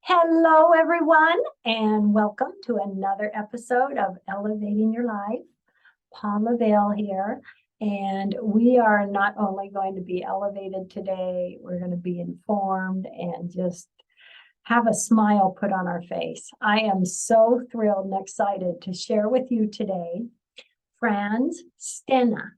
Hello, everyone, and welcome to another episode of Elevating Your Life. Paula Vail here, and we are not only going to be elevated today, we're going to be informed and just have a smile put on our face. I am so thrilled and excited to share with you today Frans Stiene.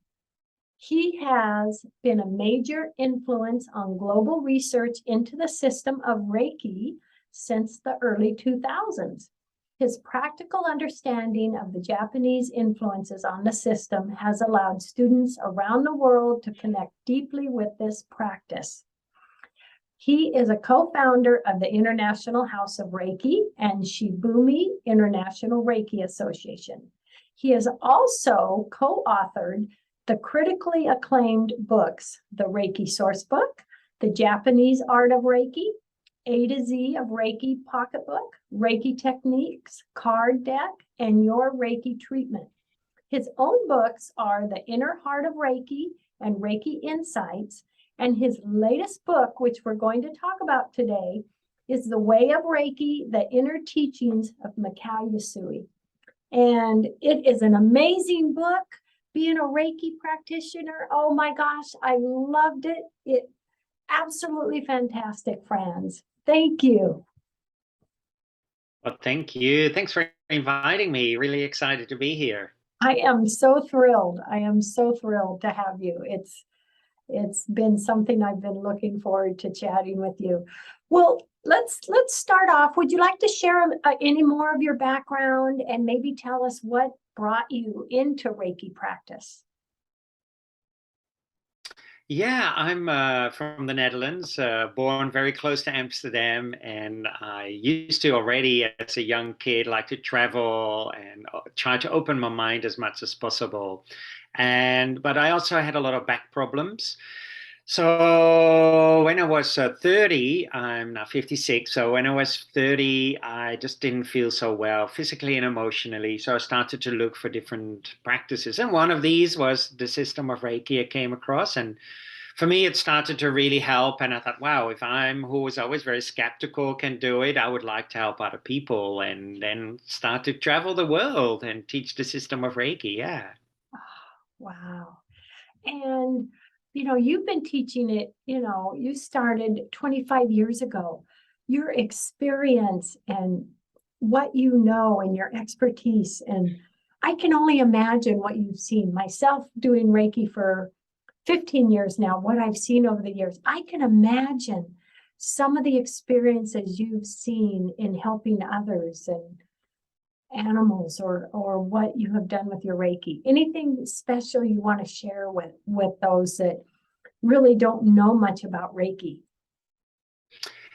He has been a major influence on global research into the system of Reiki since the early 2000s. His practical understanding of the Japanese influences on the system has allowed students around the world to connect deeply with this practice. He is a co-founder of the International House of Reiki and Shibumi International Reiki Association. He has also co-authored the critically acclaimed books, the Reiki Sourcebook, The Japanese Art of Reiki, A to Z of Reiki Pocketbook, Reiki Techniques, Card Deck, and Your Reiki Treatment. His own books are The Inner Heart of Reiki and Reiki Insights, and his latest book, which we're going to talk about today, is The Way of Reiki, The Inner Teachings of Mikao Usui. And it is an amazing book. Being a Reiki practitioner, oh my gosh, I loved it. It absolutely fantastic, Frans. Thank you. Well, thank you. Thanks for inviting me. Really excited to be here. I am so thrilled. I am so thrilled to have you. It's been something I've been looking forward to chatting with you. Well, let's start off. Would you like to share any more of your background and maybe tell us what brought you into Reiki practice? Yeah, I'm from the Netherlands, born very close to Amsterdam, and I used to already, as a young kid, like to travel and try to open my mind as much as possible. But I also had a lot of back problems. So when I was 30, I'm now 56. So when I was 30, I just didn't feel so well physically and emotionally. So I started to look for different practices. And one of these was the system of Reiki I came across. And for me, it started to really help. And I thought, wow, if I'm, who was always very skeptical, can do it, I would like to help other people. And then start to travel the world and teach the system of Reiki. Yeah. Oh, wow. And you've been teaching it, you started 25 years ago. Your experience and what you know and your expertise, and I can only imagine what you've seen. Myself doing Reiki for 15 years now, what I've seen over the years, I can imagine some of the experiences you've seen in helping others and animals or what you have done with your Reiki. Anything special you want to share with those that really don't know much about Reiki?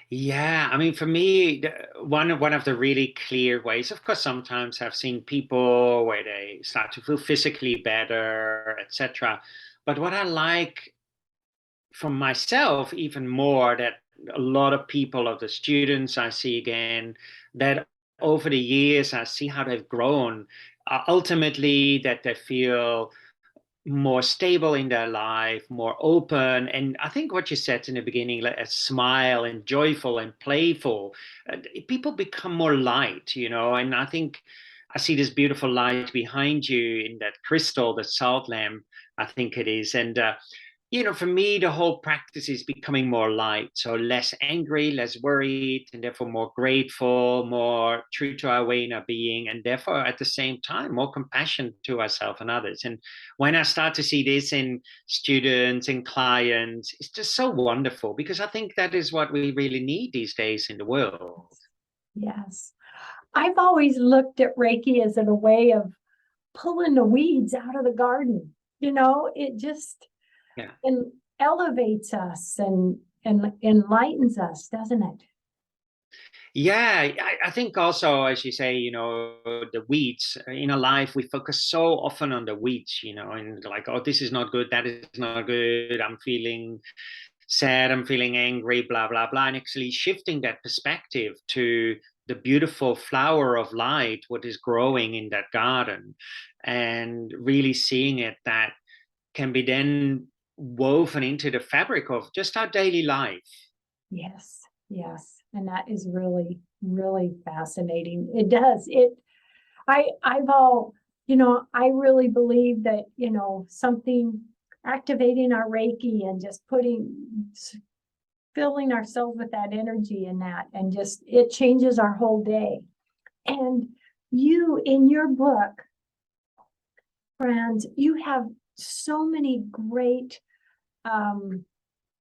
Yeah, I mean, for me, one of the really clear ways, of course, sometimes I've seen people where they start to feel physically better, etc. But what I like from myself even more, that a lot of people, of the students I see again, that over the years I see how they've grown, ultimately that they feel more stable in their life, more open. And I think what you said in the beginning, like a smile and joyful and playful, people become more light, and I think I see this beautiful light behind you in that crystal, the salt lamp, I think it is. And for me, the whole practice is becoming more light. So less angry, less worried, and therefore more grateful, more true to our way in our being, and therefore at the same time, more compassion to ourselves and others. And when I start to see this in students and clients, it's just so wonderful, because I think that is what we really need these days in the world. Yes. I've always looked at Reiki as a way of pulling the weeds out of the garden. It just elevates us and enlightens us, doesn't it? Yeah, I think also, as you say, the weeds in our life, we focus so often on the weeds, and like, oh, this is not good, that is not good, I'm feeling sad, I'm feeling angry, blah, blah, blah. And actually shifting that perspective to the beautiful flower of light, what is growing in that garden, and really seeing it, that can be then woven into the fabric of just our daily life. Yes. Yes. And that is really, really fascinating. I really believe that, something activating our Reiki and just filling ourselves with that energy and just, it changes our whole day. And you, in your book, Frans, you have so many great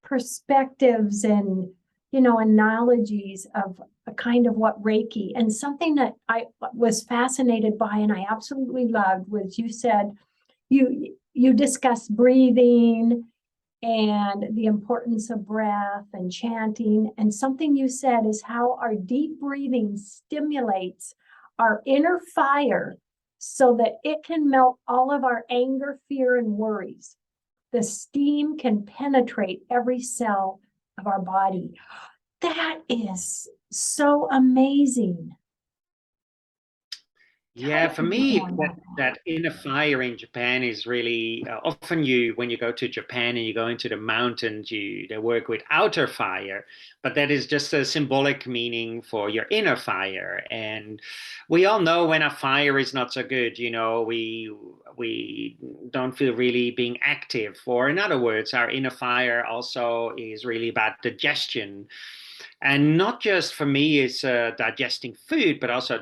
perspectives and analogies of a kind of what Reiki, and something that I was fascinated by and I absolutely loved was you said you discussed breathing and the importance of breath and chanting, and something you said is how our deep breathing stimulates our inner fire so that it can melt all of our anger, fear, and worries. The steam can penetrate every cell of our body. That is so amazing. Yeah, for me, that inner fire in Japan is really often when you go to Japan and you go into the mountains, they work with outer fire, but that is just a symbolic meaning for your inner fire. And we all know when a fire is not so good, we don't feel really being active. Or in other words, our inner fire also is really about digestion. And not just for me, it's digesting food, but also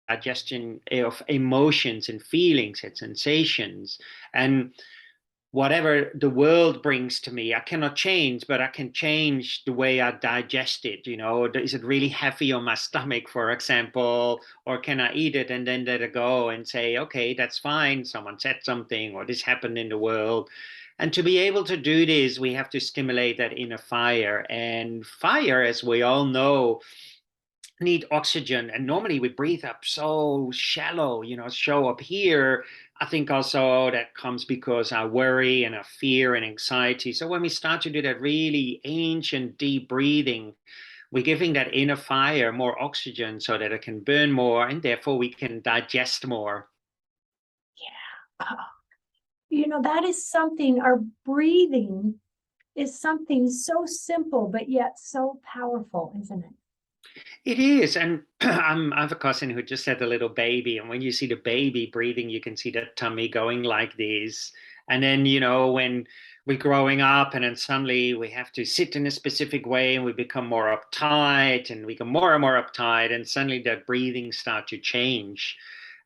digestion of emotions and feelings and sensations. And whatever the world brings to me, I cannot change, but I can change the way I digest it. Is it really heavy on my stomach, for example, or can I eat it and then let it go and say, okay, that's fine. Someone said something, or this happened in the world. And to be able to do this, we have to stimulate that inner fire. And fire, as we all know, need oxygen, and normally we breathe up so shallow, show up here. I think also that comes because I worry and I fear and anxiety. So when we start to do that really ancient deep breathing, we're giving that inner fire more oxygen so that it can burn more, and therefore we can digest more. Yeah. That is something, our breathing is something so simple, but yet so powerful, isn't it? It is. And I have a cousin who just had a little baby. And when you see the baby breathing, you can see the tummy going like this. And then, when we're growing up and then suddenly we have to sit in a specific way and we become more uptight and we become more and more uptight. And suddenly that breathing starts to change.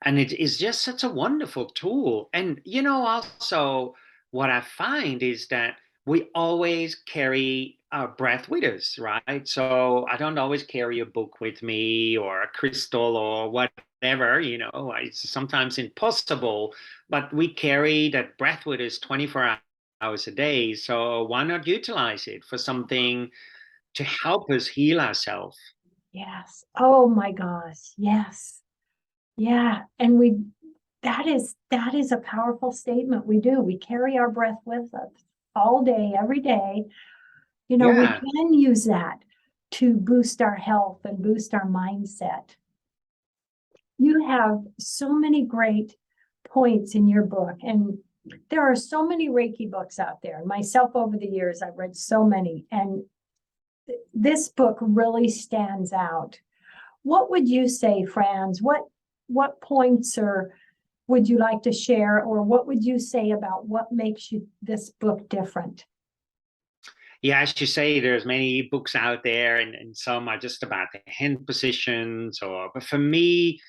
And it is just such a wonderful tool. And, also what I find is that we always carry our breath with us, right? So I don't always carry a book with me or a crystal or whatever, it's sometimes impossible, but we carry that breath with us 24 hours a day. So why not utilize it for something to help us heal ourselves? Yes. Oh my gosh. Yes. Yeah. And that is a powerful statement. We do. We carry our breath with us all day, every day. We Yeah. can use that to boost our health and boost our mindset. You have so many great points in your book, and there are so many Reiki books out there. Myself, over the years, I've read so many, and this book really stands out. What would you say, Frans? What points would you like to share, or what would you say about what makes this book different? Yeah, as you say, there's many books out there, and some are just about the hand positions. But for me,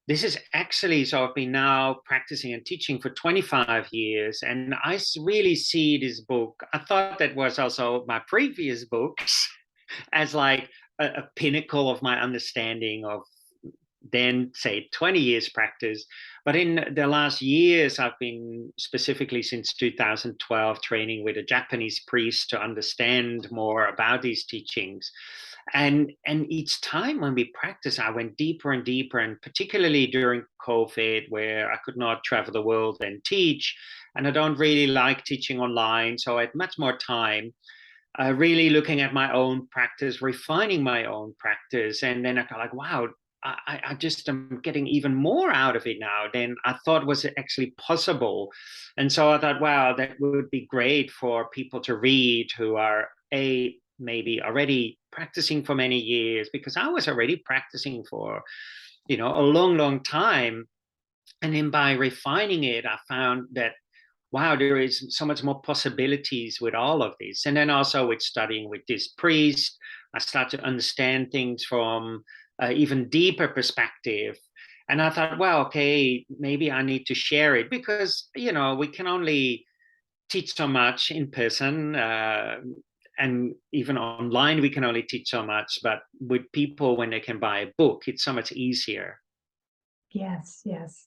this is actually, so I've been now practicing and teaching for 25 years, and I really see this book. I thought that was also my previous books as like a pinnacle of my understanding of then say 20 years practice. But in the last years, I've been specifically since 2012 training with a Japanese priest to understand more about these teachings. And each time when we practice, I went deeper and deeper, and particularly during COVID, where I could not travel the world and teach. And I don't really like teaching online, so I had much more time really looking at my own practice, refining my own practice. And then I got like, wow, I just am getting even more out of it now than I thought was actually possible. And so I thought, wow, that would be great for people to read who are maybe already practicing for many years, because I was already practicing for, a long, long time. And then by refining it, I found that, wow, there is so much more possibilities with all of this. And then also with studying with this priest, I started to understand things from even deeper perspective. And I thought, well, okay, maybe I need to share it, because, we can only teach so much in person. And even online, we can only teach so much. But with people, when they can buy a book, it's so much easier. Yes, yes.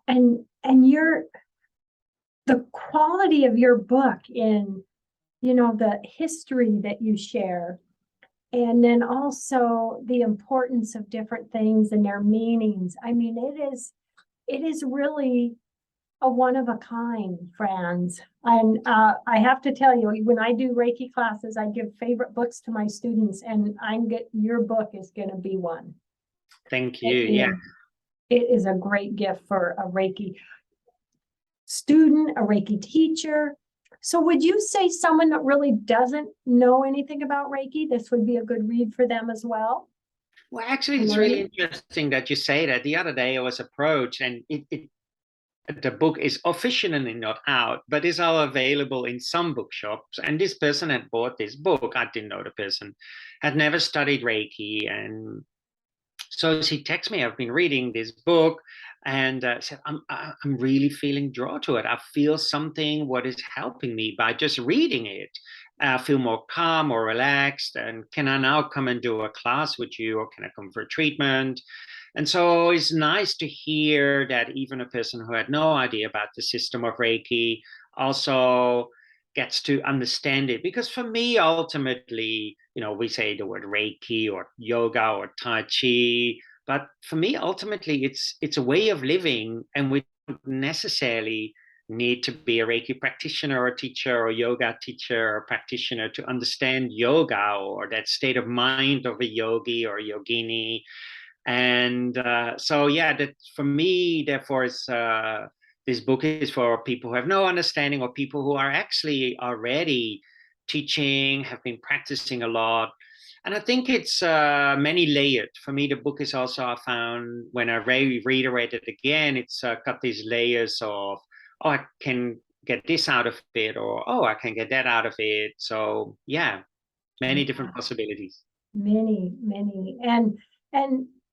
And the quality of your book in, the history that you share, and then also the importance of different things and their meanings. I mean, it is really a one of a kind, Frans. And I have to tell you, when I do Reiki classes, I give favorite books to my students, and your book is going to be one. Thank you. Yeah. It is a great gift for a Reiki student, a Reiki teacher. So would you say someone that really doesn't know anything about Reiki, this would be a good read for them as well? Well, actually, it's really interesting that you say that. The other day I was approached, and the book is officially not out, but is all available in some bookshops. And this person had bought this book. I didn't know the person, had never studied Reiki. And so she texted me, I've been reading this book, and said, I'm really feeling drawn to it. I feel something what is helping me by just reading it. I feel more calm or relaxed. And can I now come and do a class with you, or can I come for a treatment? And so it's nice to hear that even a person who had no idea about the system of Reiki also gets to understand it. Because for me, ultimately, we say the word Reiki or yoga or Tai Chi, but for me, ultimately, it's a way of living, and we don't necessarily need to be a Reiki practitioner or teacher or yoga teacher or practitioner to understand yoga or that state of mind of a yogi or yogini. And so, yeah, that for me, therefore, this book is for people who have no understanding, or people who are actually already teaching, have been practicing a lot. And I think it's many layered. For me, the book is also, I found when I reread it again, it's got these layers of, oh, I can get this out of it, or oh, I can get that out of it. So yeah, many different possibilities. Many, and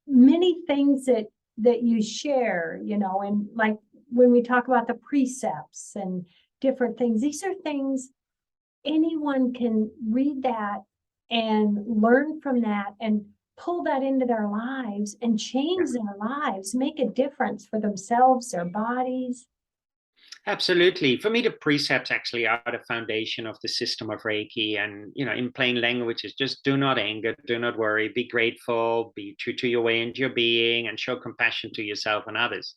many things that you share, and like when we talk about the precepts and different things, these are things anyone can read that and learn from that and pull that into their lives and change their lives, make a difference for themselves, their bodies. Absolutely. For me, the precepts actually are the foundation of the system of Reiki. And, in plain language, is just do not anger, do not worry, be grateful, be true to your way and your being, and show compassion to yourself and others.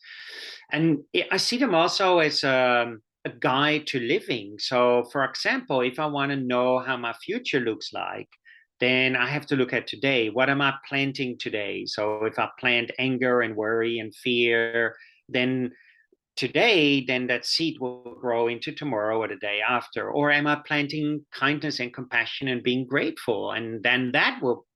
And I see them also as a guide to living. So, for example, if I want to know how my future looks like, then I have to look at today. What am I planting today? So, if I plant anger and worry and fear, then today, then that seed will grow into tomorrow or the day after. Or am I planting kindness and compassion and being grateful? And then that will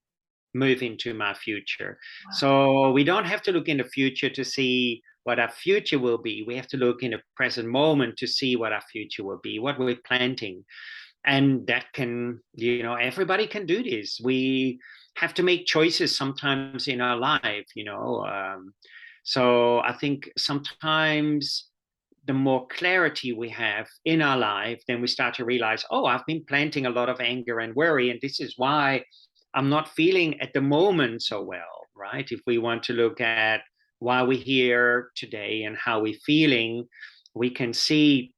move into my future. Wow. So we don't have to look in the future to see what our future will be. We have to look in the present moment to see what our future will be, what we're planting. And that can, everybody can do this. We have to make choices sometimes in our life, so I think sometimes the more clarity we have in our life, then we start to realize, oh, I've been planting a lot of anger and worry, and this is why I'm not feeling at the moment so well, right? If we want to look at why we're here today and how we're feeling, we can see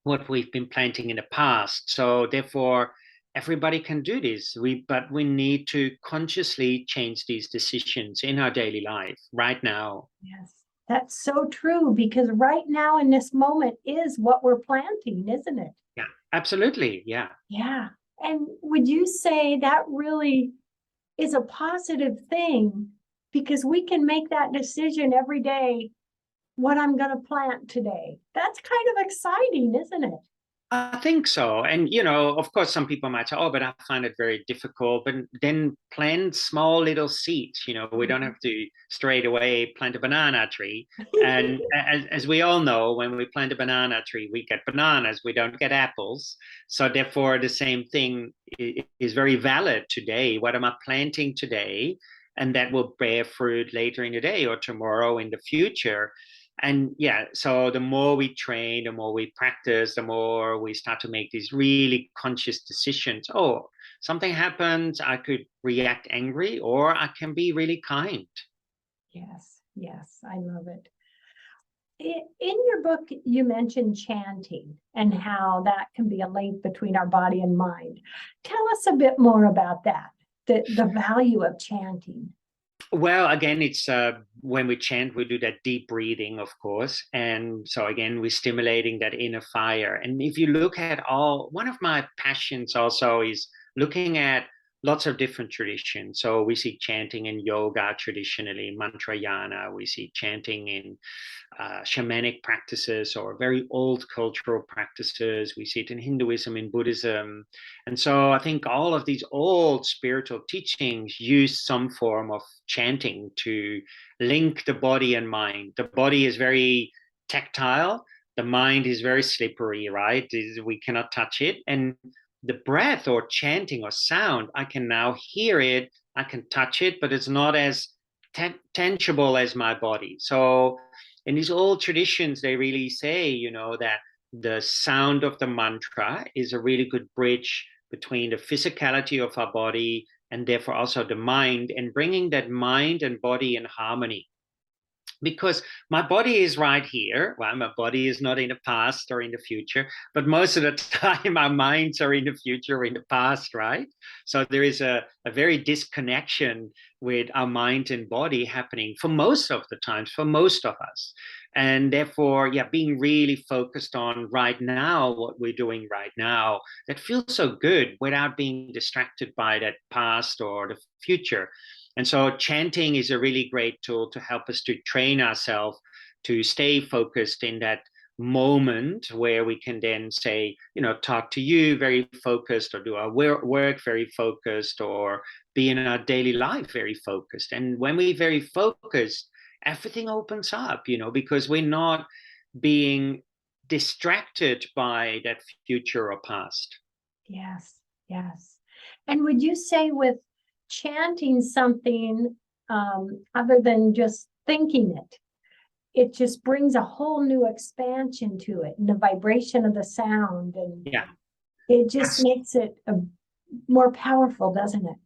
what we've been planting in the past. So therefore, everybody can do this. But we need to consciously change these decisions in our daily life right now. Yes, that's so true, because right now in this moment is what we're planting, isn't it? Yeah, absolutely. Yeah. Yeah. And would you say that really is a positive thing, because we can make that decision every day, what I'm going to plant today? That's kind of exciting, isn't it? I think so. And, of course, some people might say, oh, but I find it very difficult. But then plant small little seeds. We don't have to straight away plant a banana tree. And as we all know, when we plant a banana tree, we get bananas, we don't get apples. So therefore, the same thing is very valid today. What am I planting today? And that will bear fruit later in the day or tomorrow in the future. And yeah, so the more we train, the more we practice, the more we start to make these really conscious decisions. Oh, something happens, I could react angry, or I can be really kind. Yes, yes, I love it. In your book, you mentioned chanting and how that can be a link between our body and mind. Tell us a bit more about that, the value of chanting. Well, again, it's when we chant, we do that deep breathing, of course. And so, again, we're stimulating that inner fire. And if you look at one of my passions also is looking at lots of different traditions. So, we see chanting in yoga traditionally, mantrayana, we see chanting in shamanic practices or very old cultural practices. We see it in Hinduism, in Buddhism. And so I think all of these old spiritual teachings use some form of chanting to link the body and mind. The body is very tactile, the mind is very slippery, right? We cannot touch it. And the breath or chanting or sound, I can now hear it, I can touch it, but it's not as tangible as my body. So in these old traditions, they really say, that the sound of the mantra is a really good bridge between the physicality of our body and therefore also the mind, and bringing that mind and body in harmony. Because my body is right here. Well, my body is not in the past or in the future, but most of the time our minds are in the future or in the past, right? So there is a very disconnection with our mind and body happening for most of the times, for most of us. And therefore, yeah, being really focused on right now, what we're doing right now, that feels so good without being distracted by that past or the future. And so chanting is a really great tool to help us to train ourselves to stay focused in that moment where we can then say, talk to you very focused, or do our work very focused, or be in our daily life very focused. And when we're very focused, everything opens up, because we're not being distracted by that future or past. Yes, yes. And would you say with chanting something other than just thinking it just brings a whole new expansion to it, and the vibration of the sound, and Yeah. it just makes it more powerful, doesn't it?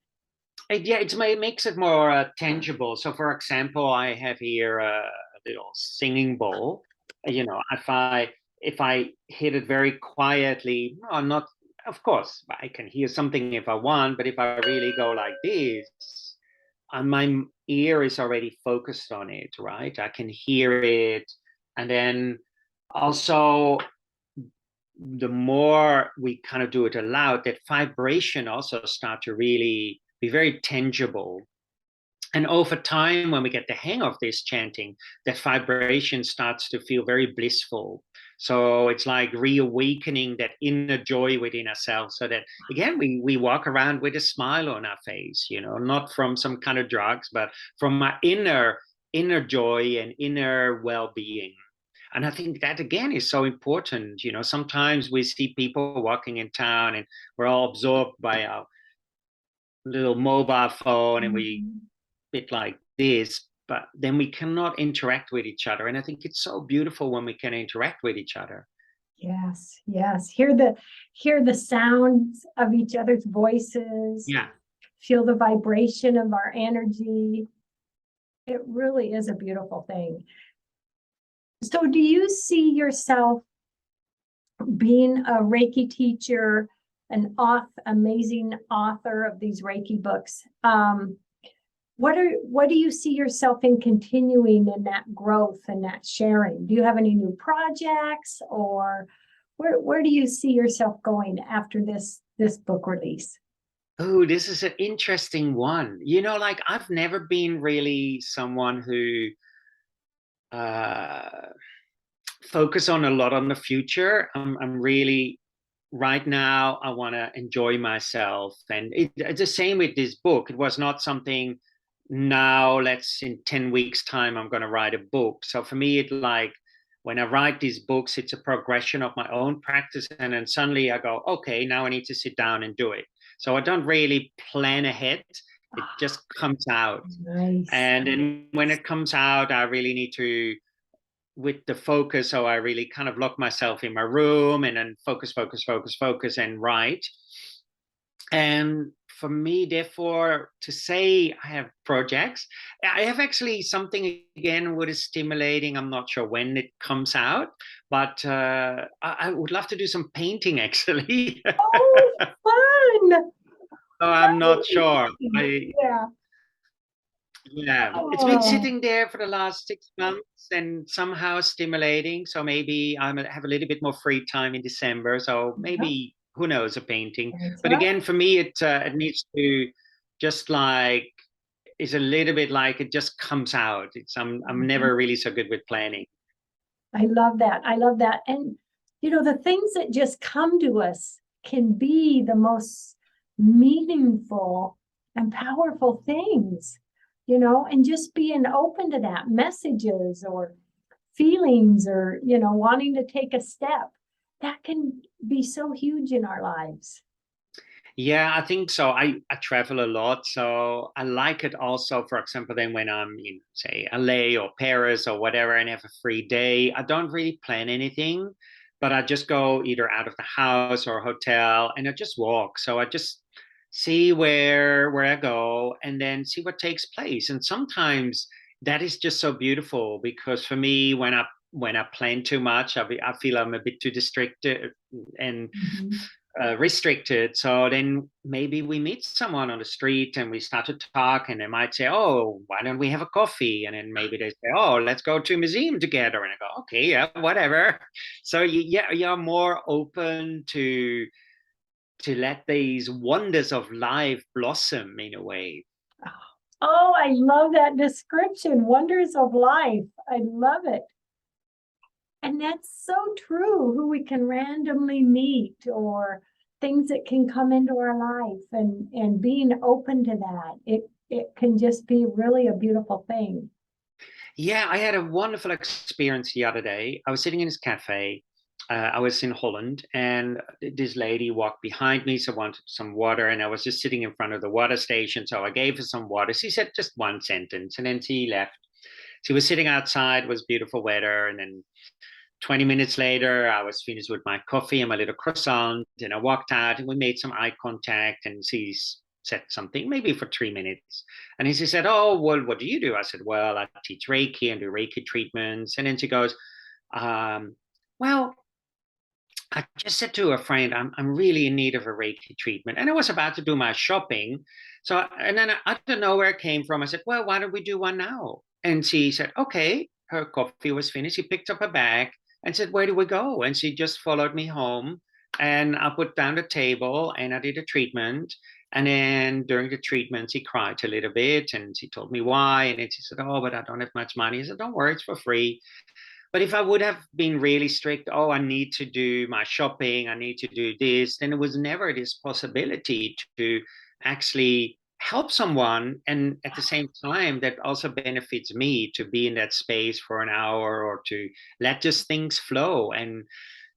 It makes it more tangible. So, for example, I have here a little singing bowl. If I hit it very quietly, no, not, of course, I can hear something if I want, but if I really go like this, my ear is already focused on it, right? I can hear it, and then also the more we kind of do it aloud, that vibration also start to really be very tangible. And over time, when we get the hang of this chanting, that vibration starts to feel very blissful. So it's like reawakening that inner joy within ourselves, so that again we walk around with a smile on our face, not from some kind of drugs, but from our inner joy and inner well-being. And I think that again is so important. Sometimes we see people walking in town and we're all absorbed by our little mobile phone, and we bit like this, but then we cannot interact with each other. And I think it's so beautiful when we can interact with each other. Yes, yes. Hear the sounds of each other's voices. Yeah. Feel the vibration of our energy. It really is a beautiful thing. So do you see yourself being a Reiki teacher, an amazing author of these Reiki books? What do you see yourself in continuing in that growth and that sharing? Do you have any new projects, or where do you see yourself going after this book release? Oh, this is an interesting one. Like I've never been really someone who focus on a lot on the future. I'm really right now I want to enjoy myself. And it's the same with this book. It was not something now, let's in 10 weeks time, I'm going to write a book. So for me, it like when I write these books, it's a progression of my own practice. And then suddenly I go, okay, now I need to sit down and do it. So I don't really plan ahead. It just comes out. Nice. And then when it comes out, I really need to with the focus. So I really kind of lock myself in my room and then focus and write. And for me, therefore, to say I have projects, I have actually something again what is stimulating. I'm not sure when it comes out, but I would love to do some painting actually. Oh, fun. So I'm not sure. Yeah. Yeah, it's been Oh, sitting there for the last 6 months and somehow stimulating. So maybe have a little bit more free time in December. So yeah, maybe who knows, a painting. that's But right. again, for me, it needs to just like it's a little bit like it just comes out. I'm Mhm. never really so good with planning. I love that. I love that. And, the things that just come to us can be the most meaningful and powerful things, and just being open to that messages or feelings or, wanting to take a step that can be so huge in our lives. Yeah, I think so. I travel a lot, so I like it also, for example, then when I'm in, say, LA or Paris or whatever and have a free day, I don't really plan anything, but I just go either out of the house or a hotel and I just walk. So I just see where I go and then see what takes place. And sometimes that is just so beautiful because for me, when I plan too much, I feel I'm a bit too distracted and Mhm. restricted. So then maybe we meet someone on the street and we start to talk, and they might say, "Oh, why don't we have a coffee?" And then maybe they say, "Oh, let's go to a museum together." And I go, "Okay, yeah, whatever." So you're more open to let these wonders of life blossom in a way. Oh, I love that description. Wonders of life. I love it. And that's so true, who we can randomly meet or things that can come into our life and being open to that. It can just be really a beautiful thing. Yeah, I had a wonderful experience the other day. I was sitting in this cafe. I was in Holland, and this lady walked behind me, so wanted some water, and I was just sitting in front of the water station. So I gave her some water. She said just one sentence, and then she left. She was sitting outside, it was beautiful weather, and then 20 minutes later, I was finished with my coffee and my little croissant, and I walked out, and we made some eye contact, and she said something, maybe for 3 minutes. And then she said, "Oh, well, what do you do?" I said, "Well, I teach Reiki and do Reiki treatments." And then she goes, um, "Well, I just said to a friend, I'm really in need of a Reiki treatment." And I was about to do my shopping. So, and then I don't know where it came from. I said, "Well, why don't we do one now?" And she said, "Okay." Her coffee was finished. She picked up her bag and said, "Where do we go?" And she just followed me home. And I put down the table and I did a treatment. And then during the treatment, she cried a little bit and she told me why. And then she said, "Oh, but I don't have much money." I said, "Don't worry, it's for free." But if I would have been really strict, oh, I need to do my shopping, I need to do this, then it was never this possibility to actually help someone. And at the same time, that also benefits me to be in that space for an hour or to let just things flow. And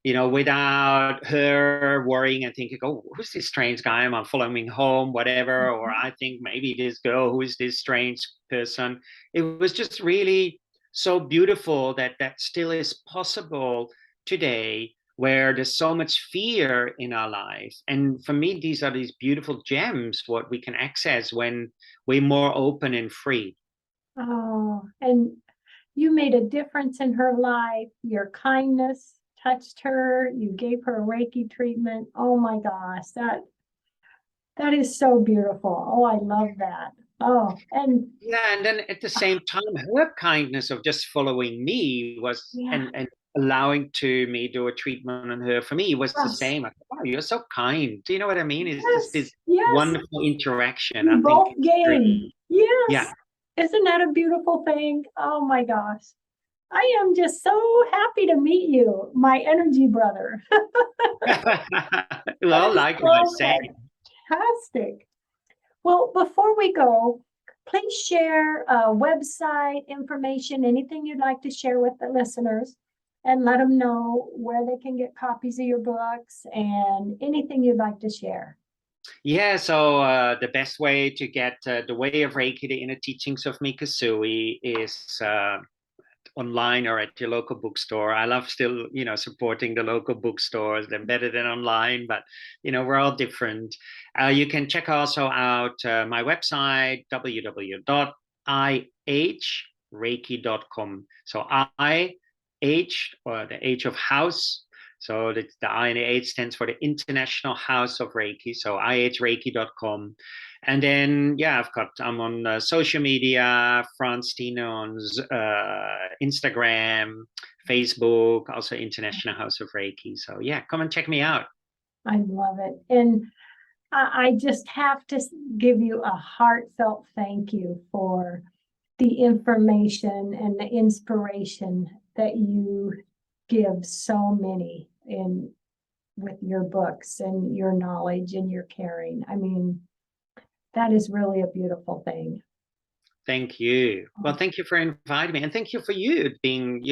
without her worrying and thinking, "Oh, who's this strange guy? Am I following home, whatever?" Or I think maybe this girl, who is this strange person? It was just really so beautiful that that still is possible today, where there's so much fear in our life. And for me, these are these beautiful gems, what we can access when we're more open and free. Oh, and you made a difference in her life. Your kindness touched her. You gave her a Reiki treatment. Oh my gosh, that is so beautiful. Oh, I love that. Oh, and Yeah, and then at the same time, her kindness of just following me was yeah, and allowing to me do a treatment on her for me was the yes, same. I thought, "Wow, you're so kind." Do you know what I mean? It's just yes, this yes. wonderful interaction. I You think both it's gained. very, yeah. Yes. Isn't that a beautiful thing? Oh my gosh. I am just so happy to meet you, my energy brother. Well, likewise, same. Fantastic. Well, before we go, please share a website information, anything you'd like to share with the listeners, and let them know where they can get copies of your books and anything you'd like to share. Yeah, so the best way to get the Way of Reiki, the inner teachings of Mikasui, is online or at your local bookstore. I love still, supporting the local bookstores. They're better than online, but we're all different. You can check also out my website, www.ihreiki.com. So H, or the H of house. So the I and the H stands for the International House of Reiki. So ihreiki.com. And then, yeah, I'm on social media, Frans Stiene on Instagram, Facebook, also International House of Reiki. So yeah, come and check me out. I love it. And I just have to give you a heartfelt thank you for the information and the inspiration that you give so many with your books and your knowledge and your caring. I mean, that is really a beautiful thing. Thank you. Well, thank you for inviting me, and thank you for you being,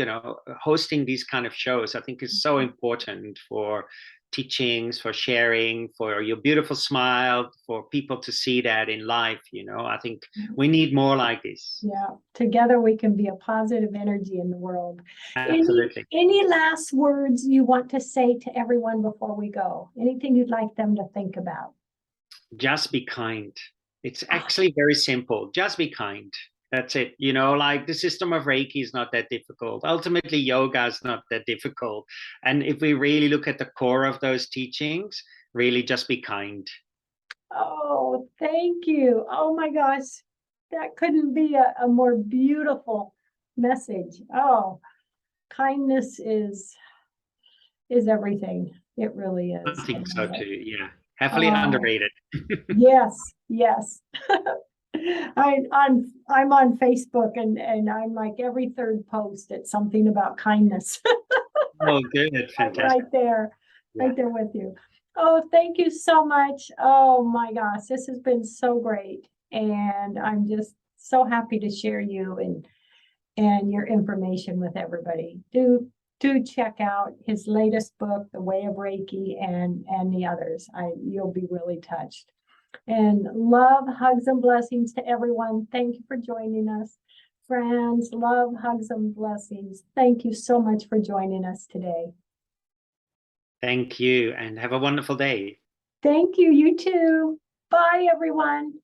hosting these kind of shows. I think is so important for teachings, for sharing, for your beautiful smile, for people to see that in life. I think we need more like this. Yeah, together we can be a positive energy in the world. Absolutely. Any last words you want to say to everyone before we go? Anything you'd like them to think about? Just be kind. It's actually very simple. Just be kind. That's it. Like the system of Reiki is not that difficult. Ultimately, yoga is not that difficult. And if we really look at the core of those teachings, really just be kind. Oh, thank you. Oh my gosh. That couldn't be a more beautiful message. Oh, kindness is everything. It really is. I think so too. Yeah. Heavily underrated. Yes, yes. I'm on Facebook and I'm like every third post it's something about kindness. Oh, good. Fantastic. Right there with you. Oh, thank you so much. Oh my gosh, this has been so great. And I'm just so happy to share you and your information with everybody. Do check out his latest book, The Way of Reiki, and the others. You'll be really touched. And love, hugs, and blessings to everyone. Thank you for joining us. Friends, love, hugs, and blessings. Thank you so much for joining us today. Thank you, and have a wonderful day. Thank you. You too. Bye, everyone.